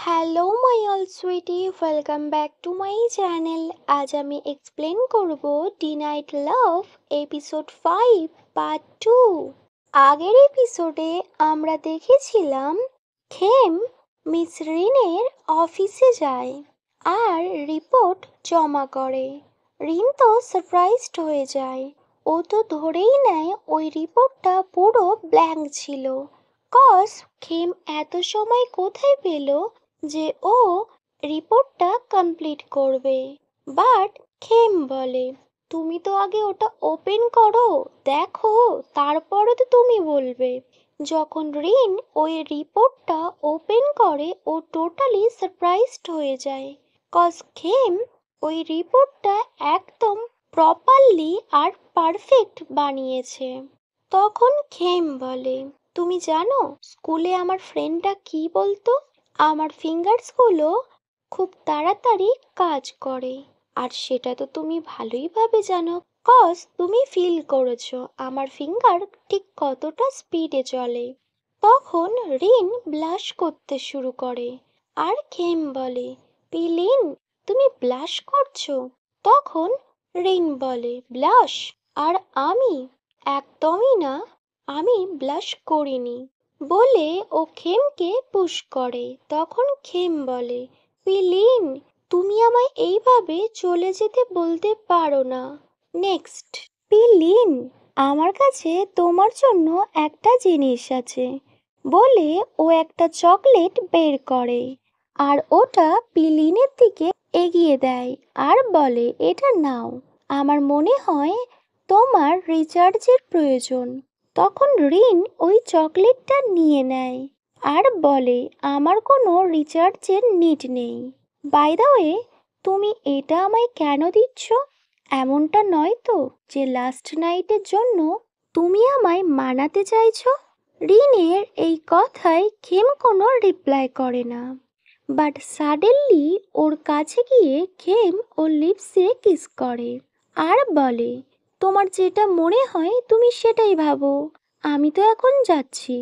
Hello my all sweetie, welcome back to my channel. আজ আমি explain করব the night love episode 5 part 2। আগের এপিসোডে আমরা দেখেছিলাম খেম মিস রিনের অফিসে যায় আর রিপোর্ট জমা করে। রিন তো সারপ্রাইজড হয়ে যায়। ও তো ধরেই নেয় ওই রিপোর্টটা পুরো ব্ল্যাঙ্ক ছিল। কজ খেম এত সময় কোথায় পেল যে ও রিপোর্টটা কমপ্লিট করবে। বাট খেম বলে, তুমি তো আগে ওটা ওপেন করো, দেখো, তারপরে তো তুমি বলবে। যখন রিন ওই রিপোর্টটা ওপেন করে ও টোটালি সারপ্রাইজড হয়ে যায়। কজ খেম ওই রিপোর্টটা একদম প্রপারলি আর পারফেক্ট বানিয়েছে। তখন খেম বলে, তুমি জানো স্কুলে আমার ফ্রেন্ডটা কি বলতো? আমার ফিঙ্গার্সগুলো খুব তাড়াতাড়ি কাজ করে। আর সেটা তো তুমি ভালোইভাবে জানো, কজ তুমি ফিল করেছো আমার ফিঙ্গার ঠিক কতটা স্পিডে চলে। তখন রিন ব্লাশ করতে শুরু করে আর খেম বলে, পিলিন, তুমি ব্লাশ করছো? তখন রিন বলে, ব্লাশ? আর আমি? একদমই না, আমি ব্লাশ করিনি বলে ও খেমকে পুশ করে। তখন খেম বলে, পিলিন, তুমি আমায় এইভাবে চলে যেতে বলতে পারো না। নেক্সট, পিলিন, আমার কাছে তোমার জন্য একটা জিনিস আছে বলে ও একটা চকলেট বের করে আর ওটা পিলিনের দিকে এগিয়ে দেয় আর বলে, এটা নাও, আমার মনে হয় তোমার রিচার্জের প্রয়োজন। তখন রিন ওই চকলেটটা নিয়ে নেয় আর বলে, আমার কোনো রিচার্জের নিড নেই। বাই দ্য ওয়ে, তুমি এটা আমায় কেন দিচ্ছ? এমনটা নয় তো যে লাস্ট নাইটের জন্য তুমি আমায় মানাতে চাইছো? রিনের এই কথায় খেম কোনো রিপ্লাই করে না। বাট সাডেনলি ওর কাছে গিয়ে খেম ওর লিপসে কিস করে আর বলে, তোমার যেটা মনে হয় তুমি সেটাই ভাবো, আমি তো এখন যাচ্ছি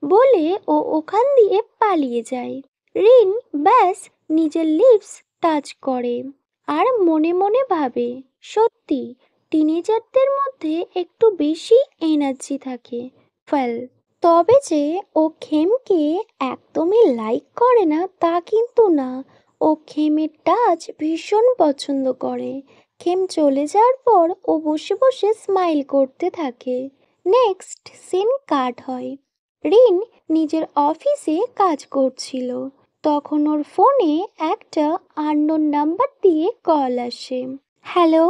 বলে ও ওখান দিয়ে পালিয়ে যায়। রিন ব্যাস নিজের লিপস টাচ করে আর মনে মনে ভাবে, সত্যি টিনেজারদের মধ্যে একটু বেশি এনার্জি থাকে। ফেল, তবে যে ও খেমকে একদমই লাইক করে না তা কিন্তু না, ও খেমের টাচ ভীষণ পছন্দ করে। খেম চলে যাওয়ার পর ও বসে বসে স্মাইল করতে থাকে। নেক্সট সিন কাট হয়। রিন নিজের অফিসে কাজ করছিল। তখন ওর ফোনে একটা আননোন নাম্বার দিয়ে কল আসে। হ্যালো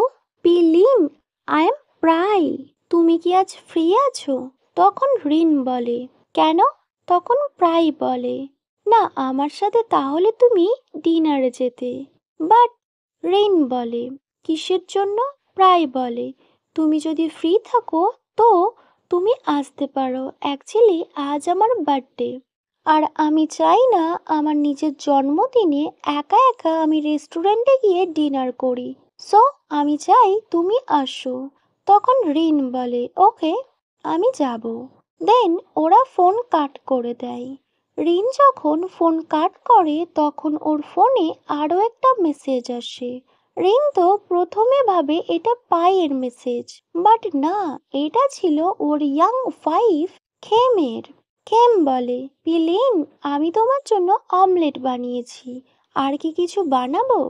পিলিন, আই এম প্রাই, তুমি কি আজ ফ্রি আছো? তখন রিন বলে, কেন? তখন প্রাই বলে, না, আমার সাথে তাহলে তুমি ডিনারে যেতে। বাট রিন বলে, কিসের জন্য? প্রাই বলে, তুমি যদি ফ্রি থাকো তো তুমি আসতে পারো। অ্যাকচুয়ালি আজ আমার বার্থডে আর আমি চাই না আমার নিজের জন্মদিনে একা একা আমি রেস্টুরেন্টে গিয়ে ডিনার করি। সো আমি চাই তুমি আসো। তখন রিন বলে, ওকে, আমি যাব। দেন ওরা ফোন কাট করে দেয়। রিন যখন ফোন কাট করে তখন ওর ফোনে আরও একটা মেসেজ আসে। রিন তো প্রথমে ভাবে এটা পায়ের মেসেজ, বাট না, এটা ছিল ওর ইয়াং ওয়াইফ খেমের। খেম বলে, পিলিন, আমি তোমার জন্য অমলেট বানিয়েছি, আর কি কিছু বানাবো?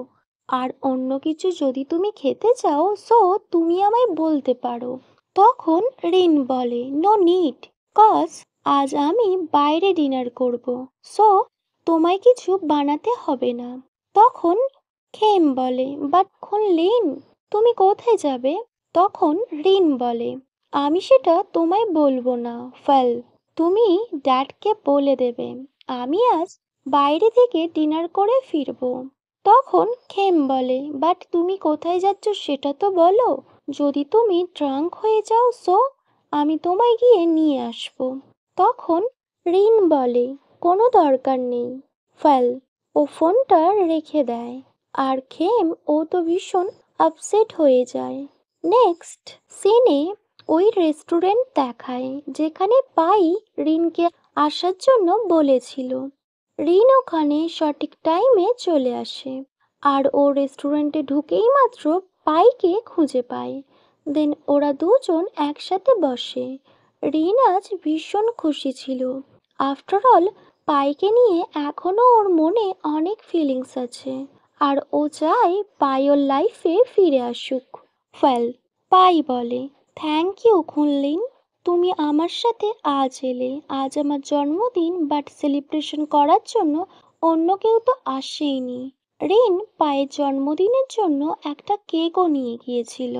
আর অন্য কিছু যদি তুমি খেতে চাও সো তুমি আমায় বলতে পারো। তখন রিন বলে, নো নিড, কজ আজ আমি বাইরে ডিনার করব, সো তোমায় কিছু বানাতে হবে না। তখন খেম বলে, বাট লিন, তুমি কোথায় যাবে? তখন রিন বলে, আমি সেটা তোমায় বলবো না। ফেল, তুমি ড্যাডকে বলে দেবে আমি আজ বাইরে থেকে ডিনার করে ফিরবো। তখন খেম বলে, বাট তুমি কোথায় যাচ্ছ সেটা তো বলো। যদি তুমি ড্রাঙ্ক হয়ে যাও সো আমি তোমায় গিয়ে নিয়ে আসবো। তখন রিন বলে, কোনো দরকার নেই। ফেল, ও ফোনটা রেখে দেয় আর খেম ও তো ভীষণ আপসেট হয়ে যায়। নেক্সট সিনে ওই রেস্টুরেন্ট দেখায় যেখানে পাই রিনকে আসার জন্য বলেছিল। রিন ওখানে সঠিক টাইমে চলে আসে আর ও রেস্টুরেন্টে ঢুকেই মাত্র পাইকে খুঁজে পায়। দেন ওরা দুজন একসাথে বসে। রিন আজ ভীষণ খুশি ছিল। আফটার অল পাইকে নিয়ে এখনো ওর মনে অনেক ফিলিংস আছে আর ও চায় পাই ওর লাইফে ফিরে আসুক। ওয়েল, পাই বলে, থ্যাংক ইউ খুনলিন, তুমি আমার সাথে আজ এলে। আজ আমার জন্মদিন, বাট সেলিব্রেশন করার জন্য অন্য কেউ তো আসেইনি। রিন পায়ের জন্মদিনের জন্য একটা কেকও নিয়ে গিয়েছিল।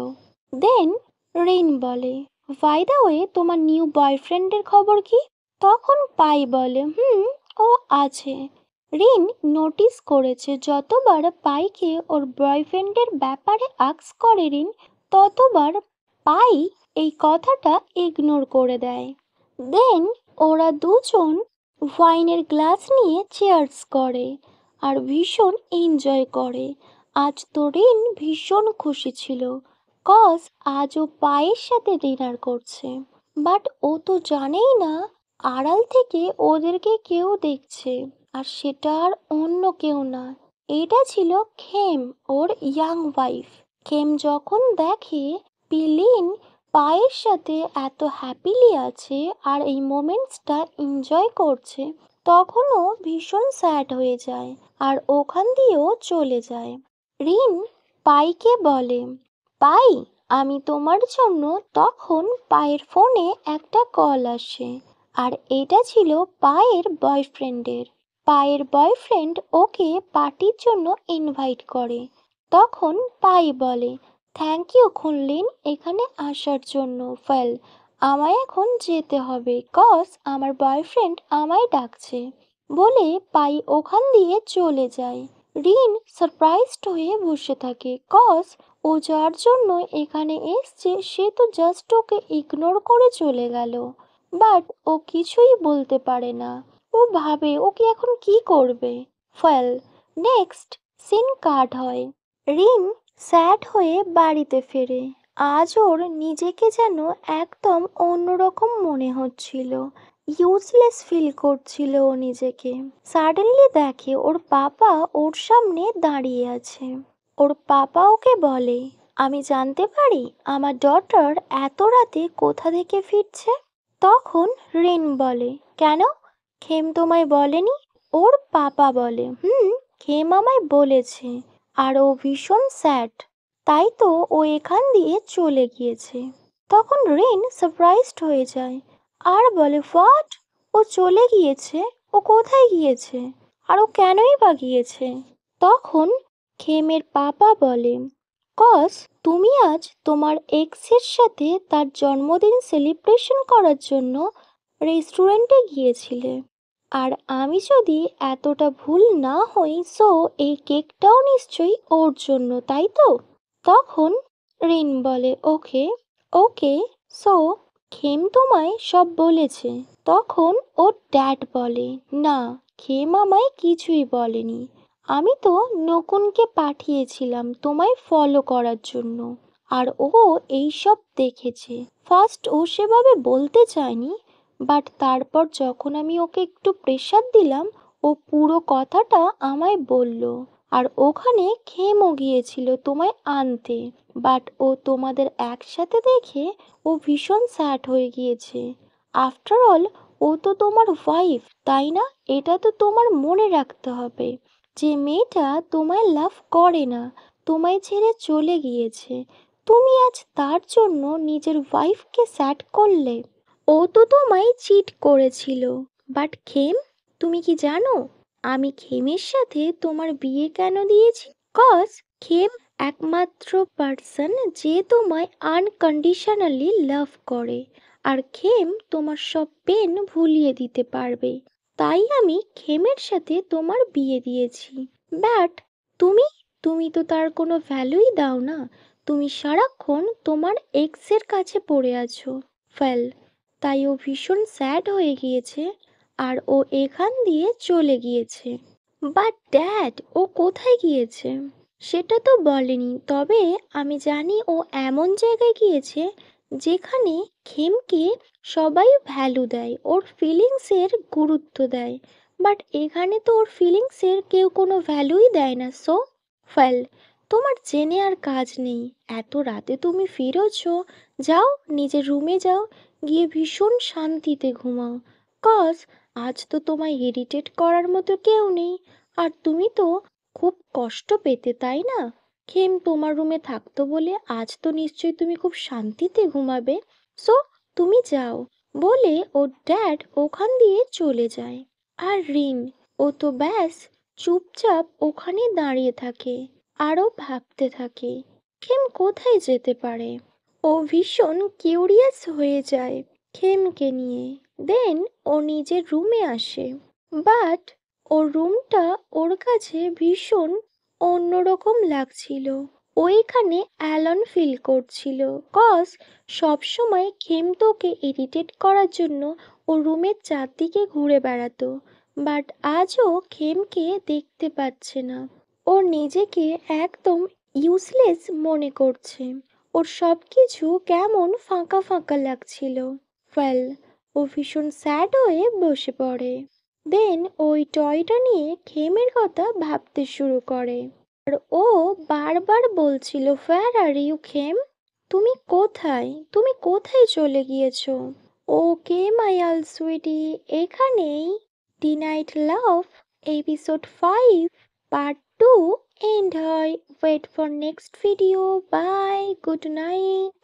দেন রিন বলে, বাই দ্য ওয়ে, তোমার নিউ বয়ফ্রেন্ডের খবর কি? তখন পাই বলে, ও আছে। রিন নোটিস করেছে যতবার পাইকে ওর বয়ফ্রেন্ডের ব্যাপারে আক্স করে রিন, ততবার পাই এই কথাটা ইগনোর করে দেয়। দেন ওরা দুজন ওয়াইনের গ্লাস নিয়ে চেয়ার্স করে আর ভীষণ এনজয় করে। আজ তো রিন ভীষণ খুশি ছিল, কজ আজ ও পায়ের সাথে ডিনার করছে। বাট ও তো জানেই না আড়াল থেকে ওদেরকে কেউ দেখছে, আর সেটা আর অন্য কেউ না, এটা ছিল খেম, ওর ইয়াং ওয়াইফ। খেম যখন দেখে পিলিন পায়ের সাথে এত হ্যাপিলি আছে আর এই মোমেন্টসটা এনজয় করছে, তখনও ভীষণ স্যাড হয়ে যায় আর ওখান দিয়েও চলে যায়। রিন পাইকে বলে, পাই, আমি তোমার জন্য। তখন পায়ের ফোনে একটা কল আসে আর এটা ছিল পায়ের বয়ফ্রেন্ডের। পায়ের বয়ফ্রেন্ড ওকে পার্টির জন্য ইনভাইট করে। তখন পাই বলে, থ্যাংক ইউ খুনলিন এখানে আসার জন্য। ওয়েল, আমায় এখন যেতে হবে, কজ আমার বয়ফ্রেন্ড আমায় ডাকছে। বলে পাই ওখান দিয়ে চলে যায়। রিন সারপ্রাইজড হয়ে বসে থাকে, কজ ও যার জন্য এখানে এসছে সে তো জাস্ট ওকে ইগনোর করে চলে গেল। বাট ও কিছুই বলতে পারে না। ও ভাবে ও কি এখন কি করবে। ওয়েল, নেক্সট সিন কাট হয়। রিন স্যাড হয়ে বাড়িতে ফেরে। আজ ওর নিজেকে যেন একদম অন্যরকম মনে হচ্ছিল। ইউজলেস ফিল করছিল ও নিজেকে। সাডেনলি দেখে ওর পাপা ওর সামনে দাঁড়িয়ে আছে। ওর পাপা ওকে বলে, আমি জানতে পারি আমার ডটার এত রাতে কোথা থেকে ফিরছে? তখন রিন বলে, কেন, খেম তোমায় বলেনি? ওর পাপা বলে, খেম আমায় বলেছে আর ও ভীষণ স্যাড, তাই তো ও এখান দিয়ে চলে গিয়েছে। তখন রিন সারপ্রাইজড হয়ে যায় আর বলে, হোয়াট, ও চলে গিয়েছে? ও কোথায় গিয়েছে আর ও কেনই বা গিয়েছে? তখন খেমের পাপা বলে, কজ তুমি আজ তোমার এক্সের সাথে তার জন্মদিন সেলিব্রেশন করার জন্য রেস্টুরেন্টে গিয়েছিলে। আর আমি যদি এতটা ভুল না হই, সো এই কেকটাও নিশ্চয়ই ওর জন্য, তাই তো? তখন রিন বলে, ওকে ওকে, সো খেম তোমায় সব বলেছে? তখন ওর ড্যাড বলে, না, খেম আমায় কিছুই বলেনি। আমি তো নকুনকে পাঠিয়েছিলাম তোমায় ফলো করার জন্য, আর ও এই সব দেখেছে। ফার্স্ট ও সেভাবে বলতে চায়নি, বাট তারপর যখন আমি ওকে একটু প্রেশার দিলাম, ও পুরো কথাটা আমায় বলল। আর ওখানে খেমও গিয়েছিল তোমায় আনতে, বাট ও তোমাদের একসাথে দেখে ও ভীষণ স্যাড হয়ে গিয়েছে। আফটার অল ও তো তোমার ওয়াইফ, তাই না? এটা তো তোমার মনে রাখতে হবে। যে মেয়েটা তোমায় লাভ করে না, তোমায় ছেড়ে চলে গিয়েছে, তুমি আজ তার জন্য নিজের ওয়াইফকে স্যাড করলে? ও তো তোমায় চিট করেছিল। বাট খেম, তুমি কি জানো আমি খেমের সাথে তোমার বিয়ে কেন দিয়েছি? কজ খেম একমাত্র পার্সন যে তোমায় আনকন্ডিশনালি লাভ করে, আর খেম তোমার সব পেন ভুলিয়ে দিতে পারবে। তাই আমি খেমের সাথে তোমার বিয়ে দিয়েছি। বাট তুমি তুমি তো তার কোনো ভ্যালুই দাও না। তুমি সারাক্ষণ তোমার এক্সের কাছে পড়ে আছো। ওয়েল, তাই ও ভীষণ স্যাড হয়ে গিয়েছে আর ও এখান দিয়ে চলে গিয়েছে। বাট ড্যাড, ও কোথায় গিয়েছে সেটা তো বলেনি, তবে আমি জানি ও এমন জায়গায় গিয়েছে যেখানে খেমকে সবাই ভ্যালু দেয়, ওর ফিলিংসের গুরুত্ব দেয়। বাট এখানে তো ওর ফিলিংসের কেউ কোনো ভ্যালুই দেয় না। সো ওয়েল, তোমার জেনে আর কাজ নেই। এত রাতে তুমি ফিরেছো, যাও নিজের রুমে যাও, গিয়ে ভীষণ শান্তিতে ঘুমাও। কজ আজ তো তোমায় ইরিটেট করার মতো কেউ নেই। আর তুমি তো খুব কষ্ট পেতে, তাই না? খেম তোমার রুমে থাকতো বলে আজ তো নিশ্চয়ই তুমি খুব শান্তিতে ঘুমাবে। সো তুমি যাও, বলে ওর ড্যাড ওখান দিয়ে চলে যায়। আর রিন, ও তো ব্যাস চুপচাপ ওখানে দাঁড়িয়ে থাকে, আরও ভাবতে থাকে খেম কোথায় যেতে পারে। ও ভীষণ কিউরিয়াস হয়ে যায় খেমকে নিয়ে। দেন ও নিজের রুমে আসে। বাট ওর রুমটা ওর কাছে ভীষণ অন্যরকম লাগছিল। ও এখানে অ্যালন ফিল করছিল। কজ সবসময় খেম তোকে ইরিটেট করার জন্য ও রুমের চারদিকে ঘুরে বেড়াতো। বাট আজও খেমকে দেখতে পাচ্ছে না। ও নিজেকে একদম ইউজলেস মনে করছে। ওর সব কিছু কেমন ফাঁকা ফাঁকা লাগছিল। ওয়েল, ও ভীষণ স্যাড হয়ে বসে পড়ে। দেন ওই টয়টা নিয়ে খেমের কথা ভাবতে শুরু করে। আর ও বারবার বলছিল, হোয়ার আর ইউ খেম? তুমি কোথায়? তুমি কোথায় চলে গিয়েছো? ওকে মাই আল সুইটি, এখানেই। The night love episode 5 part 2 end হয়। Wait for next video. Bye, good night.